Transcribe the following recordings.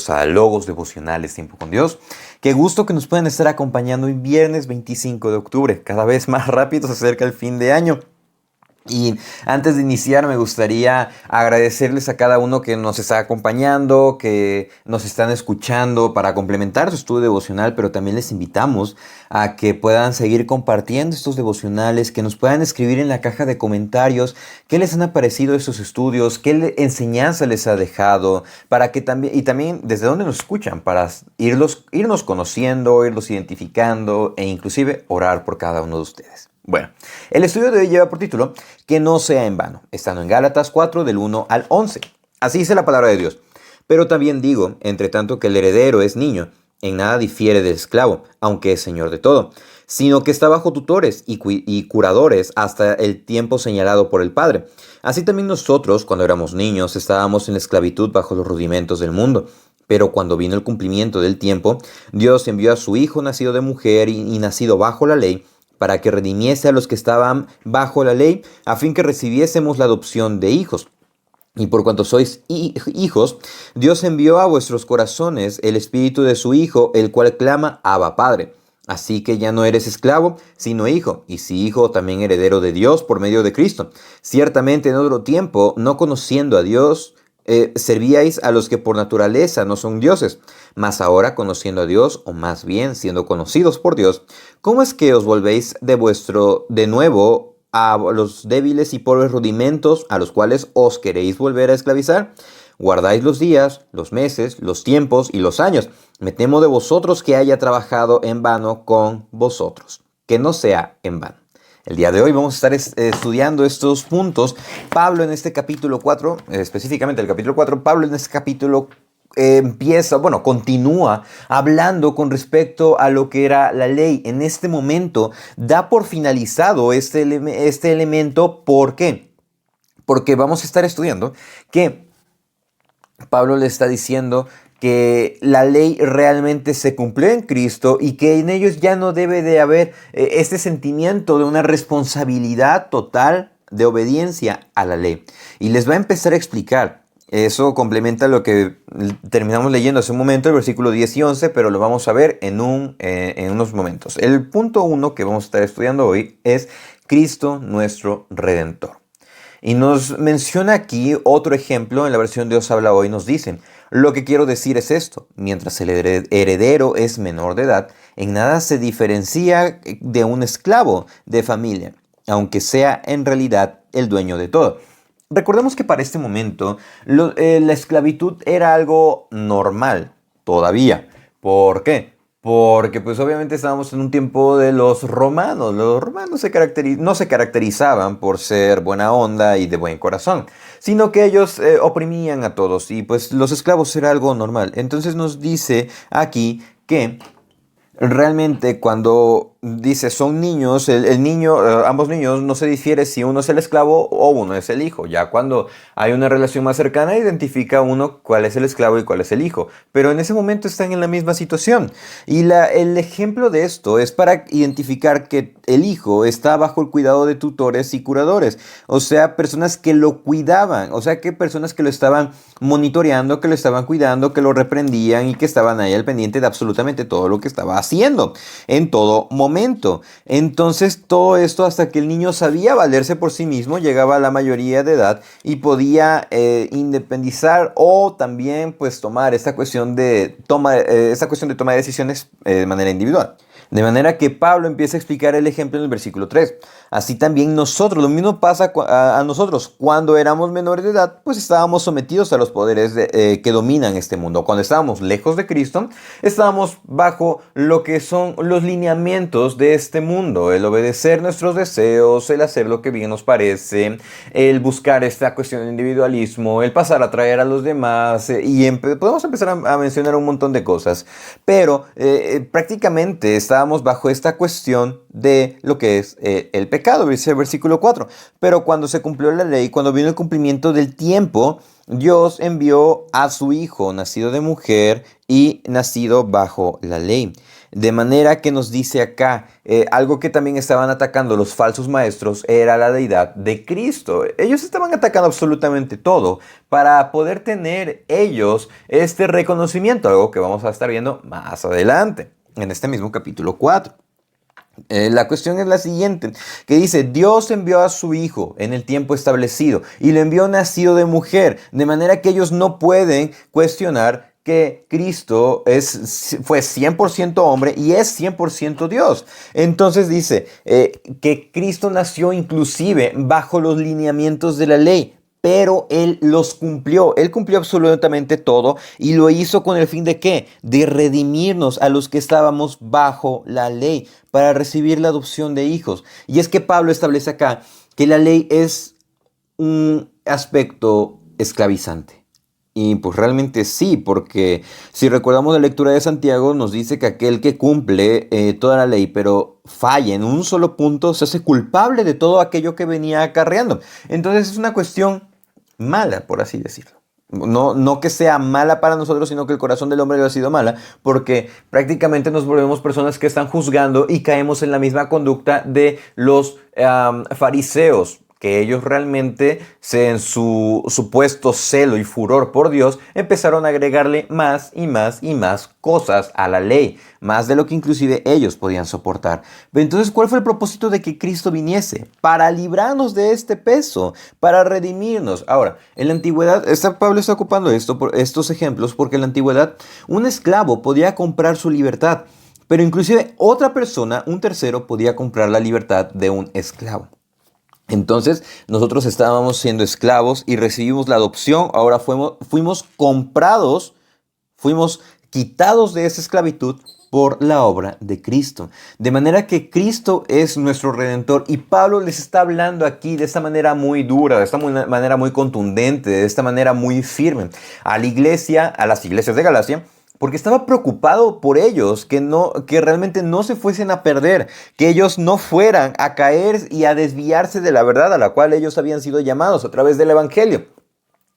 bienvenidos a Logos Devocionales Tiempo con Dios. Qué gusto que nos puedan estar acompañando hoy viernes 25 de octubre. Cada vez más rápido se acerca el fin de año. Y antes de iniciar me gustaría agradecerles a cada uno que nos está acompañando, que nos están escuchando para complementar su estudio devocional, pero también les invitamos a que puedan seguir compartiendo estos devocionales, que nos puedan escribir en la caja de comentarios qué les han parecido estos estudios, enseñanza les ha dejado, para que también, y también desde dónde nos escuchan, para irnos conociendo, irlos identificando e inclusive orar por cada uno de ustedes. Bueno, el estudio de hoy lleva por título Que no sea en vano, estando en Gálatas 4 del 1 al 11. Así dice la palabra de Dios. Pero también digo, entre tanto que el heredero es niño, en nada difiere del esclavo, aunque es señor de todo, sino que está bajo tutores y curadores hasta el tiempo señalado por el Padre. Así también nosotros, cuando éramos niños, estábamos en la esclavitud bajo los rudimentos del mundo. Pero cuando vino el cumplimiento del tiempo, Dios envió a su Hijo nacido de mujer y nacido bajo la ley, para que redimiese a los que estaban bajo la ley, a fin que recibiésemos la adopción de hijos. Y por cuanto sois hijos, Dios envió a vuestros corazones el espíritu de su Hijo, el cual clama, Abba, Padre. Así que ya no eres esclavo, sino hijo, y si hijo, también heredero de Dios por medio de Cristo. Ciertamente en otro tiempo, no conociendo a Dios, servíais a los que por naturaleza no son dioses, mas ahora conociendo a Dios, o más bien siendo conocidos por Dios, ¿cómo es que os volvéis de nuevo a los débiles y pobres rudimentos a los cuales os queréis volver a esclavizar? Guardáis los días, los meses, los tiempos y los años. Me temo de vosotros que haya trabajado en vano con vosotros. Que no sea en vano. El día de hoy vamos a estar estudiando estos puntos. Pablo en este capítulo 4, específicamente el capítulo 4, Pablo en este capítulo continúa hablando con respecto a lo que era la ley. En este momento da por finalizado este elemento. ¿Por qué? Porque vamos a estar estudiando que Pablo le está diciendo que la ley realmente se cumplió en Cristo y que en ellos ya no debe de haber este sentimiento de una responsabilidad total de obediencia a la ley. Y les va a empezar a explicar. Eso complementa lo que terminamos leyendo hace un momento, el versículo 10 y 11, pero lo vamos a ver en unos momentos. El punto 1 que vamos a estar estudiando hoy es Cristo nuestro Redentor. Y nos menciona aquí otro ejemplo en la versión Dios habla hoy. Nos dicen, lo que quiero decir es esto: mientras el heredero es menor de edad, en nada se diferencia de un esclavo de familia, aunque sea en realidad el dueño de todo. Recordemos que para este momento la esclavitud era algo normal todavía. ¿Por qué? Porque pues obviamente estábamos en un tiempo de los romanos. Los romanos no se caracterizaban por ser buena onda y de buen corazón, sino que ellos oprimían a todos y pues los esclavos era algo normal. Entonces nos dice aquí que realmente cuando dice son niños, el niño, ambos niños no se difiere si uno es el esclavo o uno es el hijo. Ya cuando hay una relación más cercana, identifica uno cuál es el esclavo y cuál es el hijo. Pero en ese momento están en la misma situación. Y el ejemplo de esto es para identificar que el hijo está bajo el cuidado de tutores y curadores. O sea, personas que lo cuidaban. O sea, que personas que lo estaban monitoreando, que lo estaban cuidando, que lo reprendían y que estaban ahí al pendiente de absolutamente todo lo que estaba haciendo en todo momento. Entonces todo esto hasta que el niño sabía valerse por sí mismo, llegaba a la mayoría de edad y podía independizar o también pues tomar esta cuestión de toma de decisiones de manera individual. De manera que Pablo empieza a explicar el ejemplo en el versículo 3. Así también nosotros, lo mismo pasa a nosotros. Cuando éramos menores de edad, pues estábamos sometidos a los poderes que dominan este mundo. Cuando estábamos lejos de Cristo, estábamos bajo lo que son los lineamientos de este mundo. El obedecer nuestros deseos, el hacer lo que bien nos parece, el buscar esta cuestión de individualismo, el pasar a traer a los demás podemos empezar a mencionar un montón de cosas. Pero prácticamente estábamos bajo esta cuestión de lo que es el pecado, dice el versículo 4. Pero cuando se cumplió la ley, cuando vino el cumplimiento del tiempo, Dios envió a su Hijo, nacido de mujer y nacido bajo la ley. De manera que nos dice acá, algo que también estaban atacando los falsos maestros era la deidad de Cristo. Ellos estaban atacando absolutamente todo para poder tener ellos este reconocimiento, algo que vamos a estar viendo más adelante, en este mismo capítulo 4. La cuestión es la siguiente, que dice, Dios envió a su Hijo en el tiempo establecido y lo envió nacido de mujer, de manera que ellos no pueden cuestionar que Cristo fue 100% hombre y es 100% Dios. Entonces dice que Cristo nació inclusive bajo los lineamientos de la ley, pero Él los cumplió. Él cumplió absolutamente todo y lo hizo con el fin de ¿qué? De redimirnos a los que estábamos bajo la ley para recibir la adopción de hijos. Y es que Pablo establece acá que la ley es un aspecto esclavizante. Y pues realmente sí, porque si recordamos la lectura de Santiago, nos dice que aquel que cumple toda la ley, pero falla en un solo punto, se hace culpable de todo aquello que venía acarreando. Entonces es una cuestión mala, por así decirlo. No que sea mala para nosotros, sino que el corazón del hombre ha sido mala, porque prácticamente nos volvemos personas que están juzgando y caemos en la misma conducta de los fariseos, que ellos realmente, en su supuesto celo y furor por Dios, empezaron a agregarle más y más y más cosas a la ley, más de lo que inclusive ellos podían soportar. Pero entonces, ¿cuál fue el propósito de que Cristo viniese? Para librarnos de este peso, para redimirnos. Ahora, en la antigüedad, Pablo está ocupando estos ejemplos porque en la antigüedad un esclavo podía comprar su libertad, pero inclusive otra persona, un tercero, podía comprar la libertad de un esclavo. Entonces nosotros estábamos siendo esclavos y recibimos la adopción, ahora fuimos comprados, fuimos quitados de esa esclavitud por la obra de Cristo. De manera que Cristo es nuestro Redentor y Pablo les está hablando aquí de esta manera muy dura, de esta manera muy contundente, de esta manera muy firme a la iglesia, a las iglesias de Galacia, porque estaba preocupado por ellos, que realmente no se fuesen a perder, que ellos no fueran a caer y a desviarse de la verdad a la cual ellos habían sido llamados a través del Evangelio.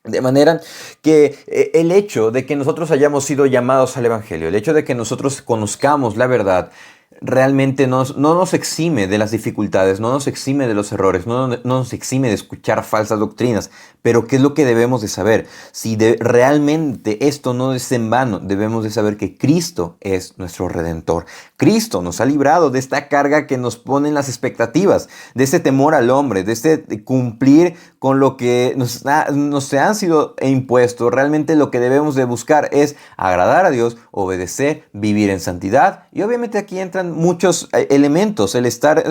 De manera que el hecho de que nosotros hayamos sido llamados al Evangelio, el hecho de que nosotros conozcamos la verdad, realmente no nos exime de las dificultades, no nos exime de los errores, no nos exime de escuchar falsas doctrinas. Pero ¿qué es lo que debemos de saber? Si realmente esto no es en vano, debemos de saber que Cristo es nuestro Redentor. Cristo nos ha librado de esta carga que nos ponen las expectativas, de este temor al hombre, de este cumplir con lo que nos han sido impuestos. Realmente lo que debemos de buscar es agradar a Dios, obedecer, vivir en santidad. Y obviamente aquí entran muchos elementos, el estar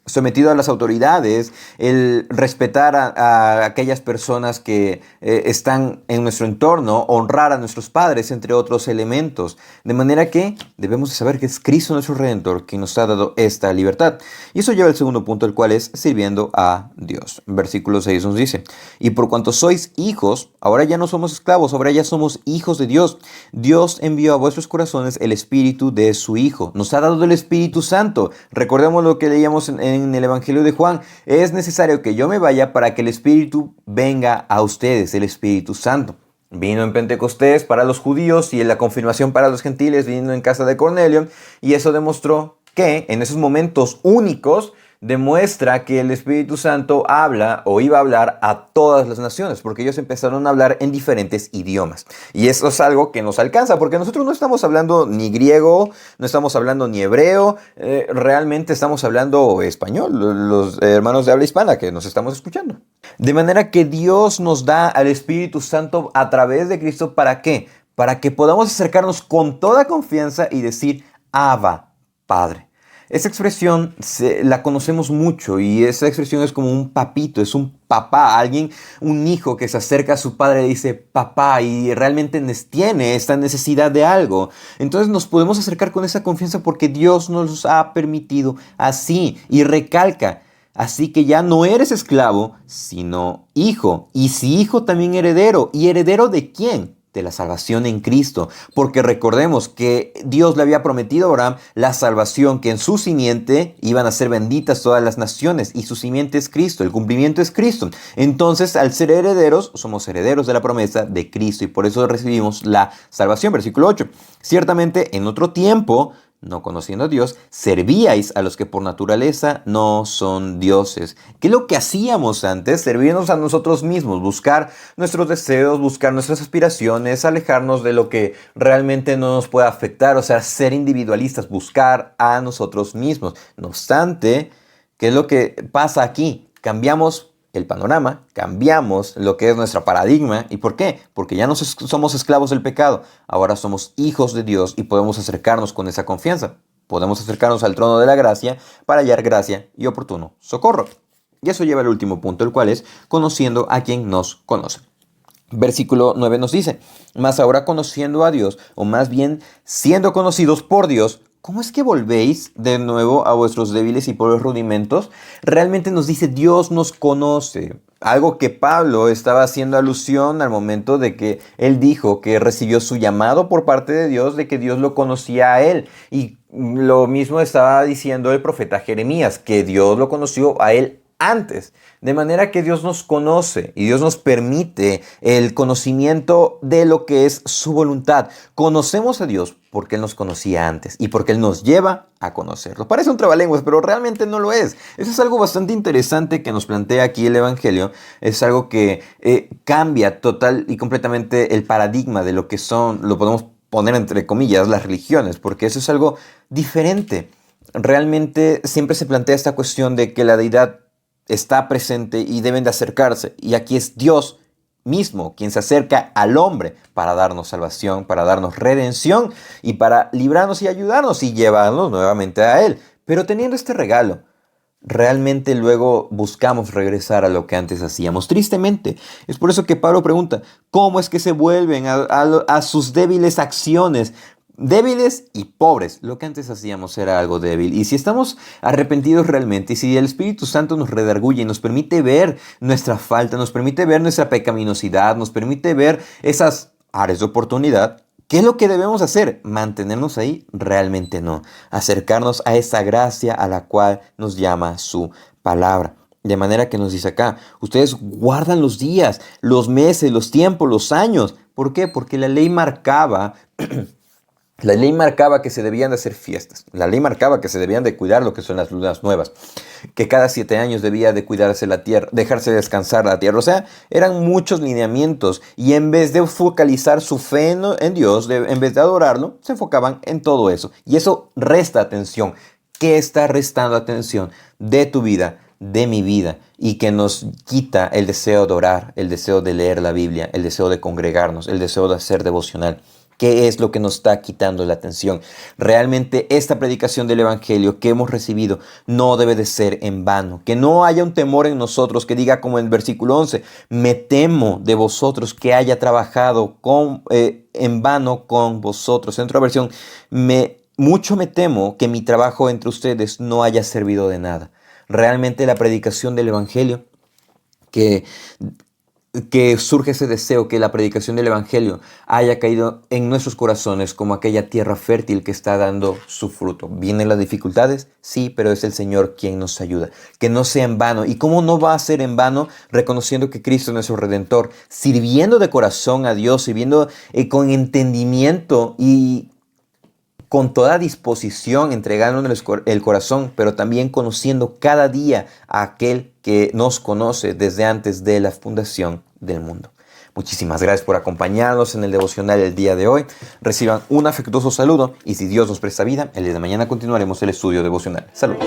sometido a las autoridades, el respetar a aquellas personas que están en nuestro entorno, honrar a nuestros padres, entre otros elementos. De manera que debemos de saber que es Cristo nuestro Redentor quien nos ha dado esta libertad. Y eso lleva al segundo punto, el cual es sirviendo a Dios. Versículo 6 nos dice, y por cuanto sois hijos, ahora ya no somos esclavos, ahora ya somos hijos de Dios. Dios envió a vuestros corazones el Espíritu de su Hijo. Nos ha dado el Espíritu Santo. Recordemos lo que leíamos en el Evangelio de Juan. Es necesario que yo me vaya para que el Espíritu venga a ustedes, el Espíritu Santo. Vino en Pentecostés para los judíos y en la confirmación para los gentiles vino en casa de Cornelio, y eso demostró que en esos momentos únicos demuestra que el Espíritu Santo habla o iba a hablar a todas las naciones, porque ellos empezaron a hablar en diferentes idiomas. Y eso es algo que nos alcanza, porque nosotros no estamos hablando ni griego, no estamos hablando ni hebreo, realmente estamos hablando español, los hermanos de habla hispana que nos estamos escuchando. De manera que Dios nos da al Espíritu Santo a través de Cristo, ¿para qué? Para que podamos acercarnos con toda confianza y decir, Abba, Padre. Esa expresión la conocemos mucho y esa expresión es como un papito, es un papá, un hijo que se acerca a su padre y dice papá y realmente tiene esta necesidad de algo. Entonces nos podemos acercar con esa confianza porque Dios nos ha permitido así, y recalca, así que ya no eres esclavo, sino hijo, y si hijo también heredero. ¿Y heredero de quién? de la salvación en Cristo, porque recordemos que Dios le había prometido a Abraham la salvación, que en su simiente iban a ser benditas todas las naciones, y su simiente es Cristo, el cumplimiento es Cristo. Entonces, al ser herederos, somos herederos de la promesa de Cristo, y por eso recibimos la salvación. Versículo 8. Ciertamente, en otro tiempo, no conociendo a Dios, servíais a los que por naturaleza no son dioses. ¿Qué es lo que hacíamos antes? Servirnos a nosotros mismos, buscar nuestros deseos, buscar nuestras aspiraciones, alejarnos de lo que realmente no nos puede afectar, o sea, ser individualistas, buscar a nosotros mismos. No obstante, ¿qué es lo que pasa aquí? Cambiamos el panorama, cambiamos lo que es nuestro paradigma. ¿Y por qué? Porque ya no somos esclavos del pecado, ahora somos hijos de Dios y podemos acercarnos con esa confianza. Podemos acercarnos al trono de la gracia para hallar gracia y oportuno socorro. Y eso lleva al último punto, el cual es conociendo a quien nos conoce. Versículo 9 nos dice, mas ahora conociendo a Dios, o más bien siendo conocidos por Dios, ¿cómo es que volvéis de nuevo a vuestros débiles y pobres rudimentos? Realmente nos dice Dios nos conoce. Algo que Pablo estaba haciendo alusión al momento de que él dijo que recibió su llamado por parte de Dios, de que Dios lo conocía a él. Y lo mismo estaba diciendo el profeta Jeremías, que Dios lo conoció a él antes. De manera que Dios nos conoce y Dios nos permite el conocimiento de lo que es su voluntad. Conocemos a Dios porque Él nos conocía antes y porque Él nos lleva a conocerlo. Parece un trabalenguas, pero realmente no lo es. Eso es algo bastante interesante que nos plantea aquí el Evangelio. Es algo que cambia total y completamente el paradigma de lo que son, lo podemos poner entre comillas, las religiones, porque eso es algo diferente. Realmente siempre se plantea esta cuestión de que la deidad está presente y deben de acercarse. Y aquí es Dios mismo quien se acerca al hombre para darnos salvación, para darnos redención y para librarnos y ayudarnos y llevarnos nuevamente a Él. Pero teniendo este regalo, realmente luego buscamos regresar a lo que antes hacíamos. Tristemente, es por eso que Pablo pregunta, ¿cómo es que se vuelven a sus débiles acciones? Débiles y pobres. Lo que antes hacíamos era algo débil. Y si estamos arrepentidos realmente, y si el Espíritu Santo nos redarguye y nos permite ver nuestra falta, nos permite ver nuestra pecaminosidad, nos permite ver esas áreas de oportunidad, ¿qué es lo que debemos hacer? ¿Mantenernos ahí? Realmente no. Acercarnos a esa gracia a la cual nos llama su palabra. De manera que nos dice acá, ustedes guardan los días, los meses, los tiempos, los años. ¿Por qué? Porque la ley marcaba... La ley marcaba que se debían de hacer fiestas. La ley marcaba que se debían de cuidar lo que son las lunas nuevas. Que cada 7 años debía de cuidarse la tierra, dejarse descansar la tierra. O sea, eran muchos lineamientos. Y en vez de focalizar su fe en Dios, en vez de adorarlo, se enfocaban en todo eso. Y eso resta atención. ¿Qué está restando atención de tu vida, de mi vida? Y que nos quita el deseo de orar, el deseo de leer la Biblia, el deseo de congregarnos, el deseo de hacer devocional. ¿Qué es lo que nos está quitando la atención? Realmente esta predicación del Evangelio que hemos recibido no debe de ser en vano. Que no haya un temor en nosotros que diga como en el versículo 11, me temo de vosotros que haya trabajado en vano con vosotros. En otra versión, mucho me temo que mi trabajo entre ustedes no haya servido de nada. Realmente la predicación del Evangelio que surge ese deseo que la predicación del Evangelio haya caído en nuestros corazones como aquella tierra fértil que está dando su fruto. ¿Vienen las dificultades? Sí, pero es el Señor quien nos ayuda. Que no sea en vano. ¿Y cómo no va a ser en vano? Reconociendo que Cristo es nuestro Redentor, sirviendo de corazón a Dios, sirviendo con entendimiento y con toda disposición, entregándonos el corazón, pero también conociendo cada día a aquel que nos conoce desde antes de la fundación del mundo. Muchísimas gracias por acompañarnos en el devocional el día de hoy. Reciban un afectuoso saludo y si Dios nos presta vida, el día de mañana continuaremos el estudio devocional. Saludos.